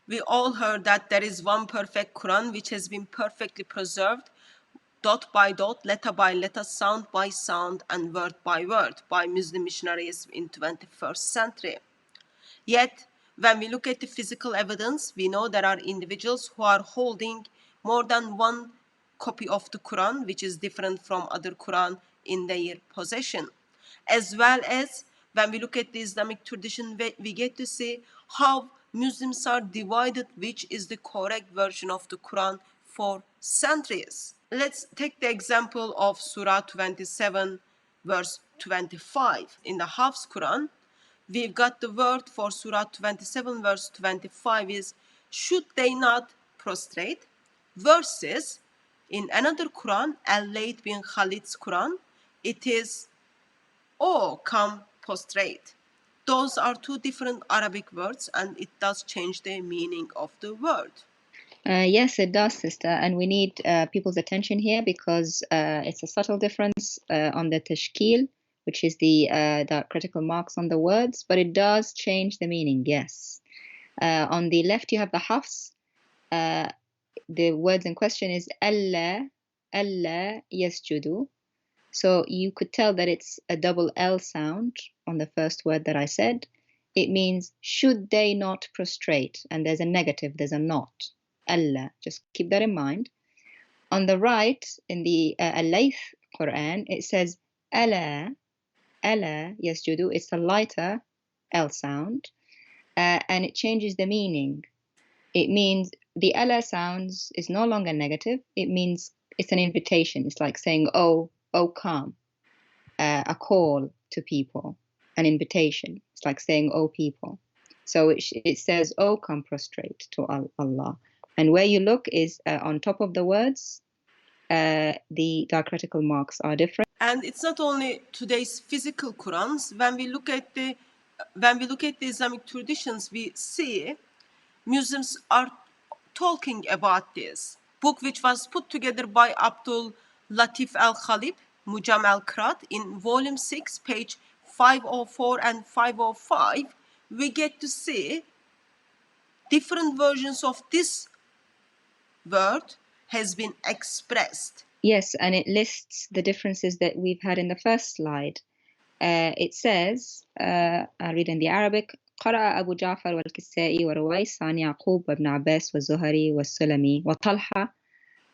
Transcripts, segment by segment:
We all heard that there is one perfect Quran which has been perfectly preserved, dot by dot, letter by letter, sound by sound, and word by word by Muslim missionaries in 21st century. Yet, when we look at the physical evidence, we know there are individuals who are holding more than one copy of the Quran, which is different from other Quran in their possession. As well as when we look at the Islamic tradition, we get to see how Muslims are divided, which is the correct version of the Quran for centuries. Let's take the example of Surah 27, verse 25. In the Hafs Quran, we've got the word for Surah 27, verse 25 is, should they not prostrate? Versus in another Quran, Al-Layth bin Khalid's Quran, it is, oh, come prostrate. Those are two different Arabic words, and it does change the meaning of the word. Yes, it does, sister. And we need people's attention here because it's a subtle difference on the tashkil, which is the critical marks on the words, but it does change the meaning, yes. On the left, you have the hafs. The words in question is alla yasjudu. So you could tell that it's a double L sound on the first word that I said. It means, should they not prostrate? And there's a negative, there's a not. Allah, just keep that in mind. On the right, in the Al-Layth Quran, it says Allah yasjudu. It's a lighter L sound, and it changes the meaning. It means the Allah sounds is no longer negative. It means it's an invitation. It's like saying, oh, come, a call to people, an invitation. It's like saying, oh, people. So it says, oh, come prostrate to Allah. And where you look is on top of the words, the diacritical marks are different. And it's not only today's physical Qurans. When we look at the Islamic traditions, we see Muslims are talking about this book, which was put together by Abdul Latif al-Khalib, Mujam al-Qiraat, in volume 6, page 504 and 505. We get to see different versions of this word has been expressed. Yes, and it lists the differences that we've had in the first slide. It says, I'll read in the Arabic, قرأ أبو جعفر والكسائي ورويس عن يعقوب وابن عباس والزهري والسلمي وطلحة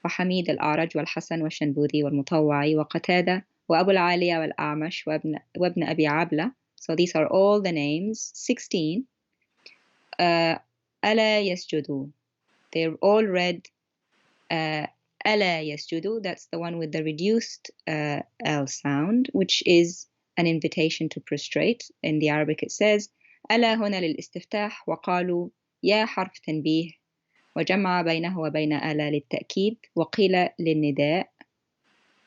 وحميد الأعرج والحسن والشنبوذي والمطوعي وقتادة وأبو العالية والأعمش وابن أبي عبلة. So these are all the names, 16. ألا يسجدوا. They're all read ألا يسجدوا. That's the one with the reduced L sound, which is an invitation to prostrate. In the Arabic it says ألا هنا للاستفتاح وقالوا يا حرف تنبيه وجمع بينه وبين ألا للتأكيد وقيل للنداء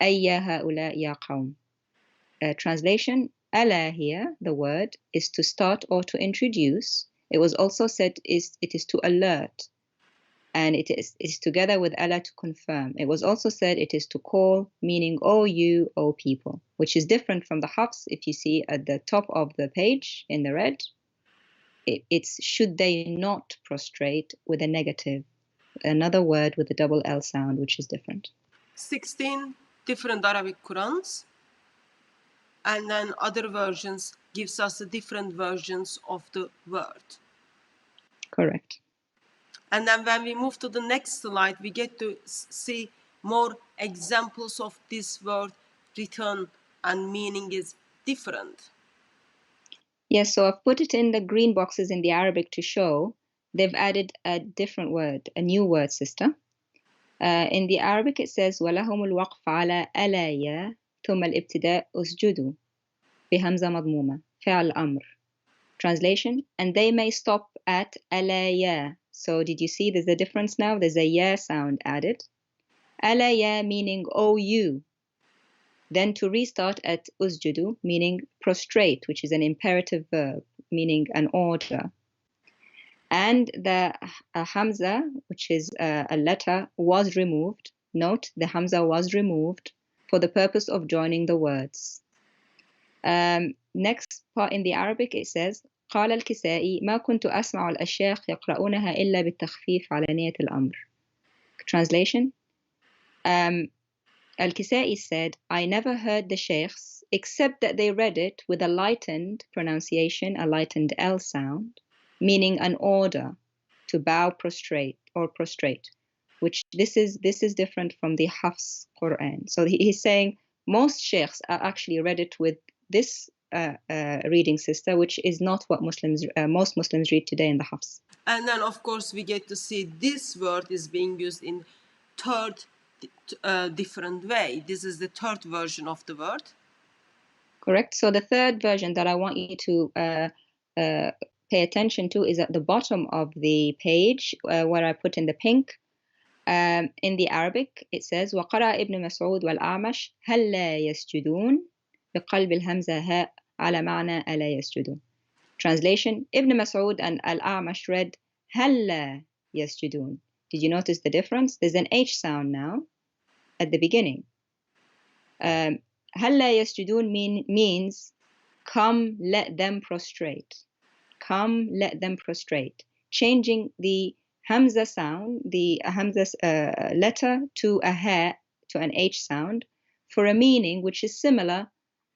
أي يا هؤلاء يا قوم. Translation, ألا here, the word, is to start or to introduce. It was also said it is to alert, and it is together with Allah to confirm. It was also said it is to call, meaning, oh you, oh people, which is different from the Hafs. If you see at the top of the page in the red, it's should they not prostrate with a negative, another word with a double L sound, which is different. 16 different Arabic Qurans, and then other versions gives us the different versions of the word. Correct. And then when we move to the next slide, we get to see more examples of this word written and meaning is different. Yes, so I've put it in the green boxes in the Arabic to show they've added a different word, a new word, sister. In the Arabic it says وَلَهُمُ الْوَقْفَ عَلَى أَلَيَا ثُمَّ الْإِبْتِدَاءُ أُسْجُدُوا بِهَمْزَة مضمومة فعل أمر. Translation, and they may stop at أَلَيَا. So did you see there's a difference now? There's a ya sound added. أَلَيَا meaning oh you. Then to restart at usjudu, meaning prostrate, which is an imperative verb, meaning an order. And the hamza, which is a letter, was removed. Note, the hamza was removed for the purpose of joining the words. Next part in the Arabic, it says, قال الكسائي ما كنت أسمع الأشياخ يقرؤونها إلا بالتخفيف على نية الأمر. Translation. Al-Kisai said, I never heard the sheikhs except that they read it with a lightened pronunciation, a lightened L sound, meaning an order to bow, prostrate, or prostrate, which this is different from the Hafs Quran. So he's saying most sheikhs are actually read it with this reading sister, which is not what most Muslims read today in the Hafs. And then, of course, we get to see this word is being used in third different way. This is the third version of the word. Correct. So the third version that I want you to pay attention to is at the bottom of the page where I put in the pink. In the Arabic, it says وقرأ ابن مسعود والأعمش هل لا يسجدون بقلب الهمزة هاء على معنى ألا يسجدون. Translation: Ibn Mas'ud and Al-A'mash read هل لا يسجدون. Did you notice the difference? There's an H sound now at the beginning. هل لا يسجدون means come, let them prostrate. Come, let them prostrate. Changing the Hamza sound, the Hamza letter to a ha, to an H sound, for a meaning which is similar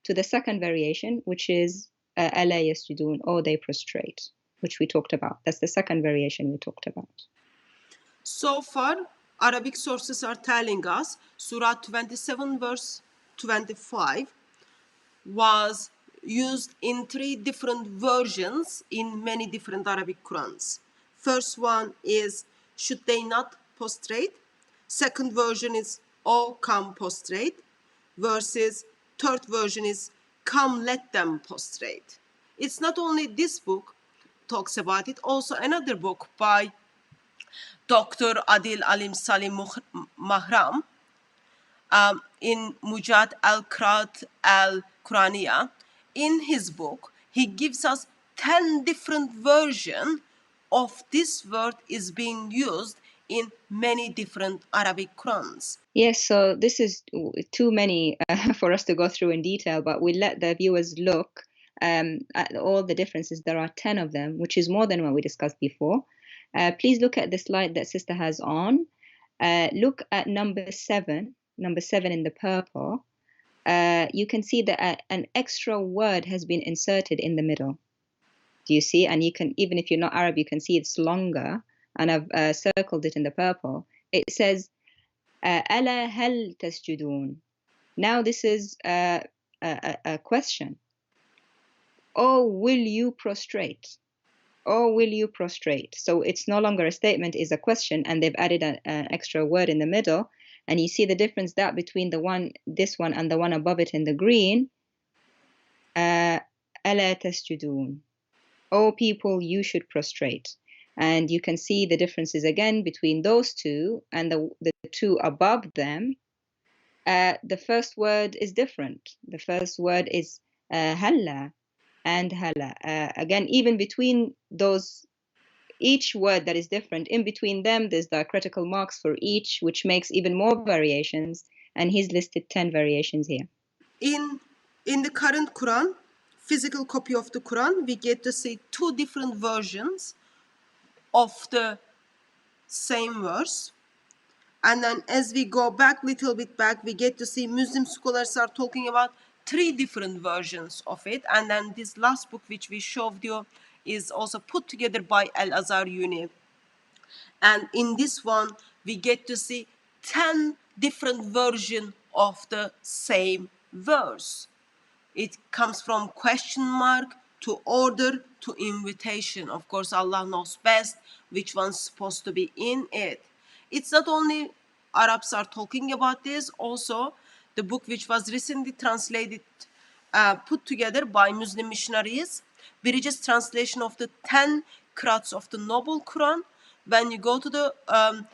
to the second variation, which is ألا يسجدون, or they prostrate, which we talked about. That's the second variation we talked about. So far, Arabic sources are telling us Surah 27 verse 25 was used in 3 different versions in many different Arabic Qurans. First one is, should they not prostrate? Second version is, oh, come prostrate. Versus third version is, come, let them prostrate. It's not only this book talks about it, also another book by Dr. Adil Alim Salim Mahram in Mujad al-Qiraat al-Quraniya. In his book, he gives us 10 different versions of this word is being used in many different Arabic Qurans. Yes, so this is too many for us to go through in detail, but we'll let the viewers look at all the differences. There are 10 of them, which is more than what we discussed before. Please look at the slide that Sister has on. Look at number 7 in the purple. You can see that an extra word has been inserted in the middle. Do you see? And you can, even if you're not Arab, you can see it's longer, and I've circled it in the purple. It says, ألا هل تسجدون? Now this is a question. Oh, will you prostrate? Oh, will you prostrate? So it's no longer a statement, it's a question, and they've added an extra word in the middle. And you see the difference that between this one and the one above it in the green. ألا تسجدون? Oh, people, you should prostrate. And you can see the differences again between those two and the two above them. The first word is different. The first word is halla and hala. Again, even between those, each word that is different, in between them, there's diacritical marks for each, which makes even more variations. And he's listed 10 variations here. In the current Quran, physical copy of the Quran, we get to see 2 different versions of the same verse. And then as we go back, little bit back, we get to see Muslim scholars are talking about 3 different versions of it. And then this last book, which we showed you, is also put together by Al-Azhar Uni. And in this one, we get to see 10 different versions of the same verse. It comes from question mark to order to invitation. Of course, Allah knows best which one's supposed to be in it. It's not only Arabs are talking about this, also the book which was recently translated, put together by Muslim missionaries, Bridges translation of the 10 qira'ats of the Noble Quran. When you go to the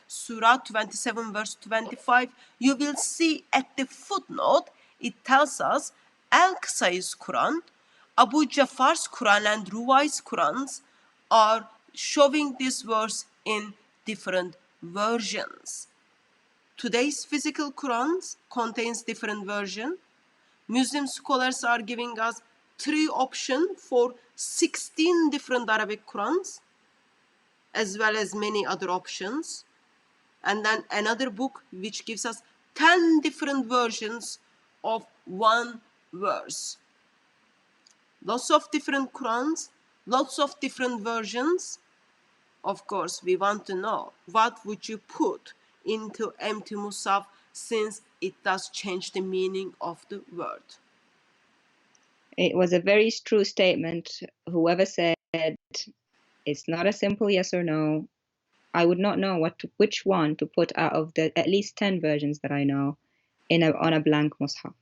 Surah 27 verse 25, you will see at the footnote, it tells us Al-Qasai's Quran, Abu Jafar's Quran and Ruwai's Qurans are showing this verse in different versions. Today's physical Qurans contains different version. Muslim scholars are giving us 3 options for 16 different Arabic Qurans, as well as many other options. And then another book which gives us 10 different versions of one verse. Lots of different Qurans, lots of different versions. Of course, we want to know what would you put into empty Musaf, since it does change the meaning of the word. It was a very true statement. Whoever said it's not a simple yes or no, I would not know which one to put out of the at least 10 versions that I know on a blank Mus'haf.